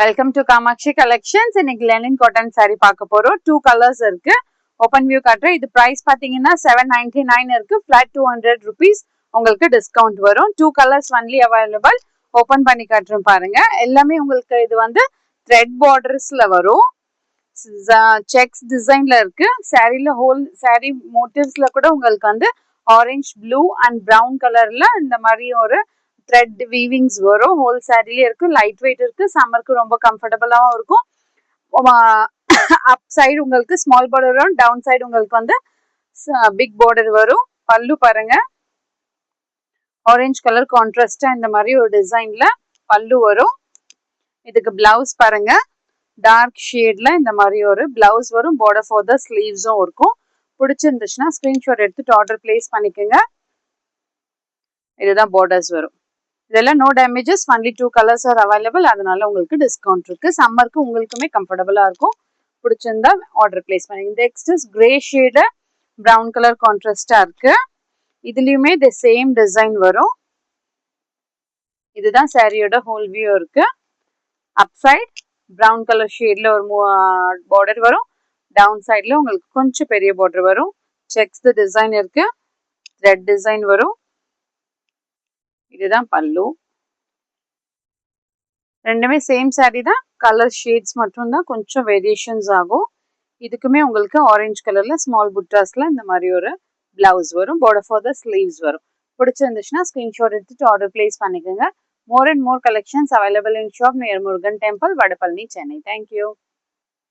Welcome to Kamatchi collections. இன்னைக்கு linen cotton saree பார்க்க போறோம். 2 கலர்ஸ் இருக்கு. ஓப்பன் வியூ காட்டுறேன். இது பிரைஸ் பாத்தீங்கன்னா 799 இருக்கு. ஃபிளாட் 200 rupees உங்களுக்கு டிஸ்கவுண்ட் வரும். 2 கலர்ஸ் ஒன்லி அவைலபிள். ஓப்பன் பண்ணி காட்டுறேன் பாருங்க. எல்லாமே உங்களுக்கு இது வந்து த்ரெட் பார்டர்ஸ்ல வரும். செக்ஸ் டிசைன்ல இருக்கு. சாரில ஹோல் சாரி மோட்டிவ்ஸ்ல கூட உங்களுக்கு வந்து ஆரஞ்சு, ப்ளூ அண்ட் பிரவுன் கலர்ல இந்த மாதிரி ஒரு த்ரெட் வீவிங்ஸ் வரும். ஹோல் சாரிலே இருக்கு. லைட் வெயிட் இருக்கு. சம்மருக்கு ரொம்ப கம்ஃபர்டபுளாகவும் இருக்கும். அப் சைடு உங்களுக்கு ஸ்மால் பார்டர் வரும். டவுன் சைடு உங்களுக்கு வந்து பிக் பார்டர் வரும். பல்லு பாருங்க, ஆரஞ்சு கலர் கான்ட்ராஸ்டா இந்த மாதிரி ஒரு டிசைன்ல பல்லு வரும். இதுக்கு பிளவுஸ் பாருங்க, டார்க் ஷேட்ல இந்த மாதிரி ஒரு பிளவுஸ் வரும். பார்டர் ஃபார் த ஸ்லீவ்ஸும் இருக்கும். பிடிச்சிருந்துச்சுன்னா ஸ்கிரீன்ஷாட் எடுத்துட்டு ஆர்டர் பிளேஸ் பண்ணிக்கோங்க. இதுதான் பார்டர்ஸ் வரும். இதெல்லாம் no damages, only 2 colours are available. அதனால உங்களுக்கு டிஸ்கவுண்ட் இருக்கு. சம்மருக்கு உங்களுக்குமே கம்ஃபர்டபுளா இருக்கும். பிடிச்சிருந்தா ஆர்டர் பிளேஸ் பண்ணுங்க. Next is grey shade brown colour கான்ட்ராஸ்டா இருக்கு. இதுலயுமே தி சேம் டிசைன் வரும். இதுதான் சாரியோட ஹோல் வியூ இருக்கு. அப் சைட் பிரவுன் கலர் ஷேட்ல ஒரு பார்டர் வரும். டவுன் சைட்ல உங்களுக்கு கொஞ்சம் பெரிய பார்டர் வரும். செக்ஸ் டிசைன் இருக்கு. ரெட் டிசைன் வரும். இதுதான் பல்லு. ரெண்டுமே சேம் சாரி தான். கலர் ஷேட்ஸ் மட்டும் தான் கொஞ்சம் வேரியேஷன்ஸ் ஆகும். இதுக்குமே உங்களுக்கு ஆரஞ்சு கலர்ல ஸ்மால் புட்டாஸ்ல இந்த மாதிரி ஒரு பிளவுஸ் வரும். பார்டர் ஃபார் த ஸ்லீவ்ஸ் வரும். பிடிச்சிருந்துச்சுன்னா ஸ்கிரீன்ஷாட் எடுத்துட்டு ஆர்டர் பிளேஸ் பண்ணிக்கோங்க. More and more collections available in shop near Murugan temple, Vadapalani, Chennai. Thank you.